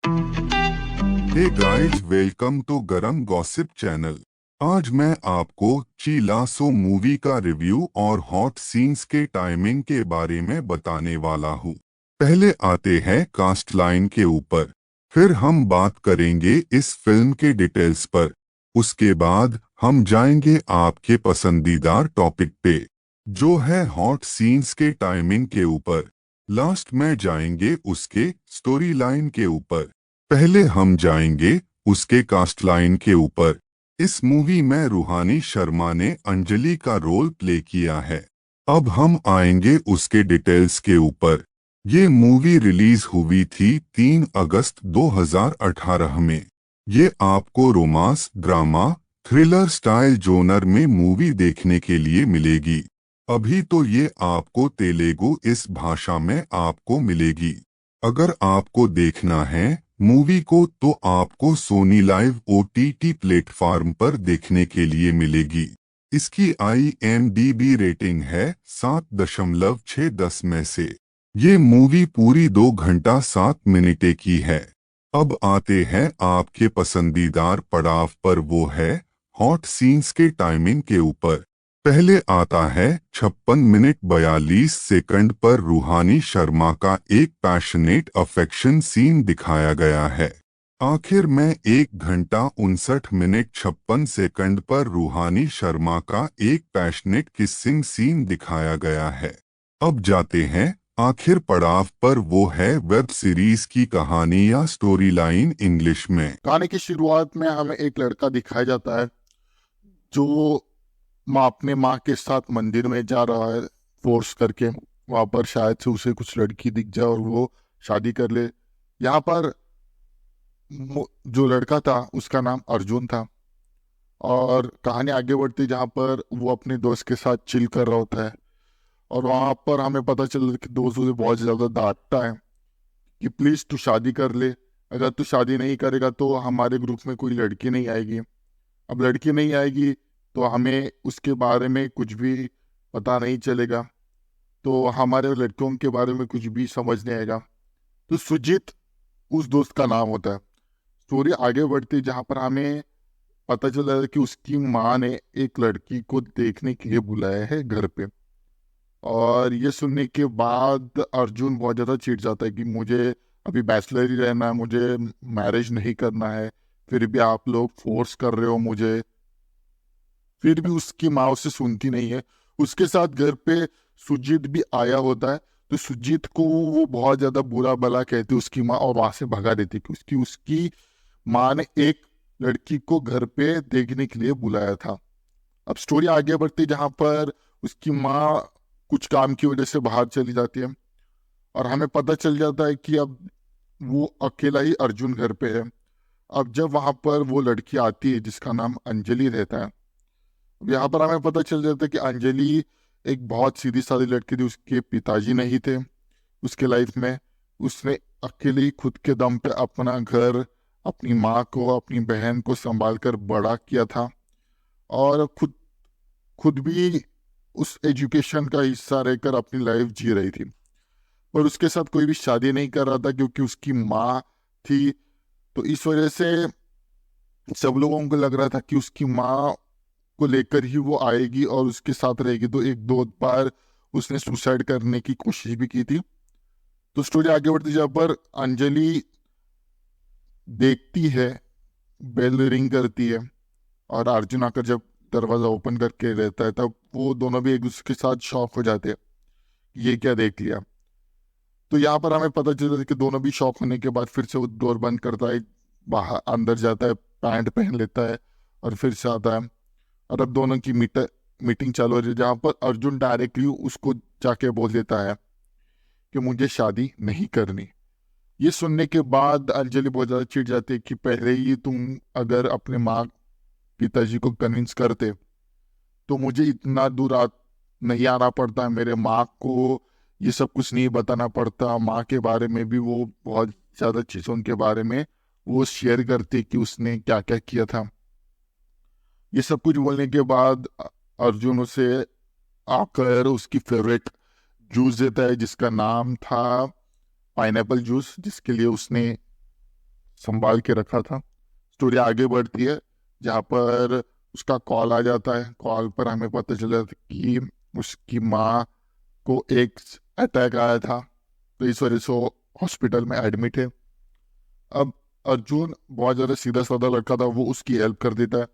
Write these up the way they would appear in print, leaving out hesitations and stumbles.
Hey guys, welcome to गरम gossip channel. आज मैं आपको चीला सो मूवी का रिव्यू और हॉट सीन्स के टाइमिंग के बारे में बताने वाला हूँ। पहले आते हैं कास्ट लाइन के ऊपर, फिर हम बात करेंगे इस फिल्म के डिटेल्स पर। उसके बाद हम जाएंगे आपके पसंदीदा टॉपिक पे, जो है हॉट सीन्स के टाइमिंग के ऊपर। लास्ट में जाएंगे उसके स्टोरी लाइन के ऊपर। पहले हम जाएंगे उसके कास्ट लाइन के ऊपर। इस मूवी में रूहानी शर्मा ने अंजलि का रोल प्ले किया है। अब हम आएंगे उसके डिटेल्स के ऊपर। ये मूवी रिलीज हुई थी 3 अगस्त 2018 में। ये आपको romance, drama, thriller style genre में मूवी देखने के लिए मिलेगी। अभी तो ये आपको तेलुगु इस भाषा में आपको मिलेगी। अगर आपको देखना है मूवी को तो आपको सोनी लाइव ओटीटी प्लेटफॉर्म पर देखने के लिए मिलेगी। इसकी IMDb रेटिंग है 7.6 में से। ये मूवी पूरी 2 घंटा 7 मिनट की है। अब आते हैं आपके पसंदीदार पड़ाव पर, वो है हॉट सीन्स के टाइमिंग के ऊपर। पहले आता है 56 मिनट 42 सेकंड पर रूहानी शर्मा का एक पैशनेट अफेक्शन सीन दिखाया गया है। आखिर में 1 घंटा 59 मिनट 56 सेकंड पर रूहानी शर्मा का एक पैशनेट किसिंग सीन दिखाया गया है। अब जाते हैं आखिर पड़ाव पर, वो है वेब सीरीज की कहानी या स्टोरी लाइन इंग्लिश में। कहानी की शुरुआत में हमें एक लड़का दिखाया जाता है जो अपने माँ के साथ मंदिर में जा रहा है फोर्स करके। वहां पर शायद से उसे कुछ लड़की दिख जाए और वो शादी कर ले। यहाँ पर जो लड़का था उसका नाम अर्जुन था। और कहानी आगे बढ़ती जहाँ पर वो अपने दोस्त के साथ चिल कर रहा होता है। और वहां पर हमें पता चलता है कि दोस्त उसे बहुत ज्यादा डांटता है कि प्लीज तू शादी कर ले। अगर तू शादी नहीं करेगा तो हमारे ग्रुप में कोई लड़की नहीं आएगी। अब लड़की नहीं आएगी तो हमें उसके बारे में कुछ भी पता नहीं चलेगा, तो हमारे लड़कियों के बारे में कुछ भी समझ नहीं आएगा। तो सुजीत उस दोस्त का नाम होता है। स्टोरी आगे बढ़ती जहाँ पर हमें पता चला है कि उसकी माँ ने एक लड़की को देखने के लिए बुलाया है घर पे। और ये सुनने के बाद अर्जुन बहुत ज़्यादा चिढ़ जाता है कि मुझे अभी बैचलर ही रहना है, मुझे मैरिज नहीं करना है, फिर भी आप लोग फोर्स कर रहे हो मुझे। फिर भी उसकी माँ उसे सुनती नहीं है। उसके साथ घर पे सुजीत भी आया होता है। तो सुजीत को वो बहुत ज्यादा बुरा भला कहती है उसकी माँ, और वहां से भगा देती है कि उसकी उसकी माँ ने एक लड़की को घर पे देखने के लिए बुलाया था। अब स्टोरी आगे बढ़ती जहां पर उसकी माँ कुछ काम की वजह से बाहर चली जाती है। और हमें पता चल जाता है कि अब वो अकेला ही अर्जुन घर पे है। अब जब वहां पर वो लड़की आती है जिसका नाम अंजलि रहता है, यहाँ पर हमें पता चल जाता है कि अंजलि एक बहुत सीधी सादी लड़की थी। उसके पिताजी नहीं थे उसके लाइफ में। उसने अकेले ही खुद के दम पे अपना घर, अपनी माँ को, अपनी बहन को संभाल कर बड़ा किया था। और खुद खुद भी उस एजुकेशन का हिस्सा रहकर अपनी लाइफ जी रही थी। पर उसके साथ कोई भी शादी नहीं कर रहा था क्योंकि उसकी माँ थी। तो इस वजह से सब लोगों को लग रहा था कि उसकी माँ को लेकर ही वो आएगी और उसके साथ रहेगी। तो एक दो बार उसने सुसाइड करने की कोशिश भी की थी। तो स्टोरी आगे बढ़ती जहाँ पर अंजलि देखती है, बेल रिंग करती है, और अर्जुन आकर जब दरवाजा ओपन करके रहता है तब वो दोनों भी एक दूसरे के साथ शॉक हो जाते हैं। ये क्या देख लिया। तो यहाँ पर हमें पता चलता है कि दोनों भी शॉक होने के बाद फिर से वो डोर बंद करता है, बाहर अंदर जाता है, पैंट पहन लेता है और फिर से आता है। और अब दोनों की मीटिंग चालू हो रही है जहाँ पर अर्जुन डायरेक्टली उसको जाके बोल देता है कि मुझे शादी नहीं करनी। ये सुनने के बाद अंजलि बहुत ज्यादा चिढ़ जाती है कि पहले ही तुम अगर अपने माँ पिताजी को कन्विंस करते तो मुझे इतना दूर नहीं आना पड़ता, मेरे माँ को ये सब कुछ नहीं बताना पड़ता। माँ के बारे में भी वो बहुत ज्यादा चीजों के बारे में वो शेयर करती कि उसने क्या क्या किया था। ये सब कुछ बोलने के बाद अर्जुन उसे आकर उसकी फेवरेट जूस देता है जिसका नाम था पाइनएप्पल जूस, जिसके लिए उसने संभाल के रखा था। स्टोरी आगे बढ़ती है जहाँ पर उसका कॉल आ जाता है। कॉल पर हमें पता चल जाता है कि उसकी माँ को एक अटैक आया था, तो इस वजह से वो हॉस्पिटल में एडमिट है। अब अर्जुन बहुत ज़्यादा सीधा साधा लड़का था, वो उसकी हेल्प कर देता है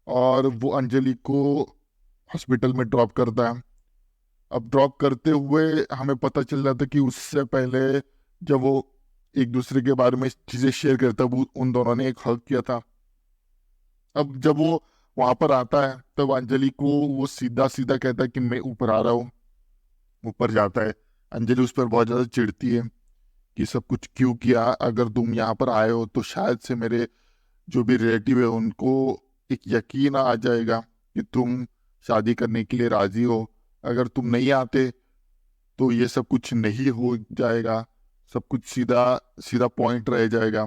और वो अंजलि को हॉस्पिटल में ड्रॉप करता है। अब ड्रॉप करते हुए हमें पता चल जाता है कि उससे पहले जब वो एक दूसरे के बारे में चीज़ें शेयर करता है, वो उन दोनों ने एक हग किया था। अब जब वो वहां पर आता है तब अंजलि को वो सीधा सीधा कहता है कि मैं ऊपर आ रहा हूँ। ऊपर जाता है, अंजलि उस पर बहुत ज़्यादा चिढ़ती है कि सब कुछ क्यों किया, अगर तुम यहाँ पर आए हो तो शायद से मेरे जो भी रिलेटिव है उनको एक यकीन आ जाएगा कि तुम शादी करने के लिए राजी हो। अगर तुम नहीं आते तो ये सब कुछ नहीं हो जाएगा, सब कुछ सीधा सीधा पॉइंट रह जाएगा।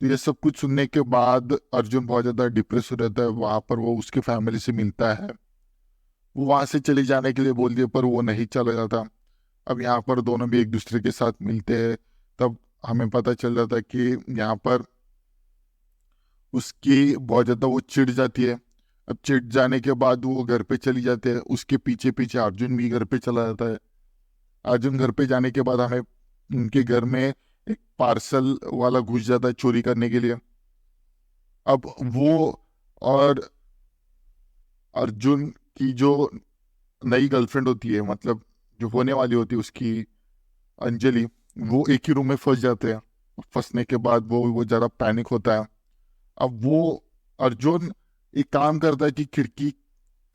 तो ये सब कुछ सुनने के बाद अर्जुन बहुत ज़्यादा डिप्रेस हो जाता है। वहाँ पर वो उसके फैमिली से मिलता है, वो वहाँ से चले जाने के लिए बोल दिया पर वो नहीं चला जाता। अब यहाँ पर दोनों भी एक दूसरे के साथ मिलते हैं, तब हमें पता चल जाता है कि यहाँ पर उसकी बहुत ज़्यादा वो चिढ़ जाती है। अब चिढ़ जाने के बाद वो घर पे चली जाती है, उसके पीछे पीछे अर्जुन भी घर पे चला जाता है। अर्जुन घर पे जाने के बाद हमें उनके घर में एक पार्सल वाला घुस जाता है चोरी करने के लिए। अब वो और अर्जुन की जो नई गर्लफ्रेंड होती है, मतलब जो होने वाली होती है उसकी अंजलि, वो एक ही रूम में फंस जाते हैं। फंसने के बाद वो ज़्यादा पैनिक होता है। अब वो अर्जुन एक काम करता है कि खिड़की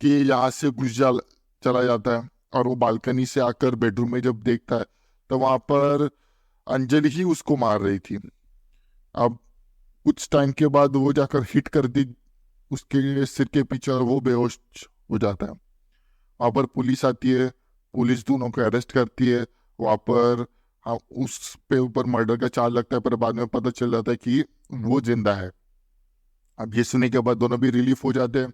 के यहाँ से चला जाता है और वो बालकनी से आकर बेडरूम में जब देखता है तो वहां पर अंजलि ही उसको मार रही थी। अब कुछ टाइम के बाद वो जाकर हिट कर दी उसके सिर के पीछे और वो बेहोश हो जाता है। वहां पर पुलिस आती है, पुलिस दोनों को अरेस्ट करती है। वहां पर हाँ उस पे ऊपर मर्डर का चार्ज लगता है, पर बाद में पता चल जाता है कि वो जिंदा है। अब ये सुनने के बाद दोनों भी रिलीफ हो जाते हैं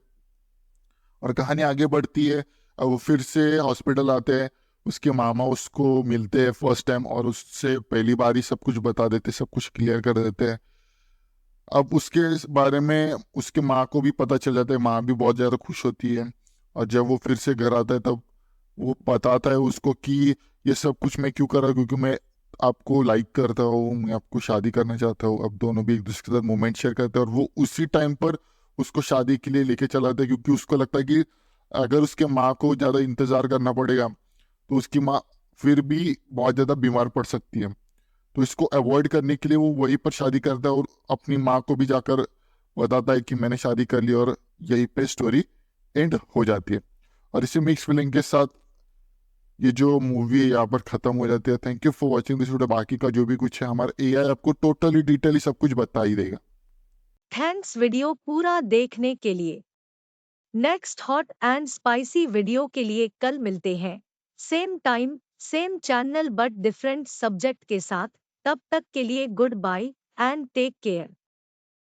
और कहानी आगे बढ़ती है। अब वो फिर से हॉस्पिटल आते हैं, उसके मामा उसको मिलते हैं फर्स्ट टाइम और उससे पहली बार ही सब कुछ बता देते, सब कुछ क्लियर कर देते हैं। अब उसके इस बारे में उसके माँ को भी पता चल जाता है, माँ भी बहुत ज़्यादा खुश होती है। और जब वो फिर से घर आता है तब वो बताता है उसको कि ये सब कुछ मैं क्यों कर रहा हूँ, क्योंकि मैं आपको लाइक करता हूँ, मैं आपको शादी करना चाहता हूँ। अब दोनों भी एक दूसरे के साथ मोमेंट शेयर करते हैं और वो उसी टाइम पर उसको शादी के लिए लेके चला जाता है, क्योंकि उसको लगता है कि अगर उसके माँ को ज़्यादा इंतज़ार करना पड़ेगा तो उसकी माँ फिर भी बहुत ज़्यादा बीमार पड़ सकती है। तो इसको अवॉइड करने के लिए वो वहीं पर शादी करता है और अपनी माँ को भी जाकर बताता है कि मैंने शादी कर ली, और यहीं पे स्टोरी एंड हो जाती है। और इसी मिक्स फीलिंग के साथ ये जो मूवी है यहाँ पर खत्म हो जाती है। Thank you for watching this video. बाकी का जो भी कुछ है हमारा एआई आपको टोटली डिटेली सब कुछ बता ही देगा। थैंक्स वीडियो पूरा देखने के लिए। Next hot and spicy video के लिए कल मिलते हैं, same time same channel but different subject के साथ। तब तक के लिए goodbye and take care.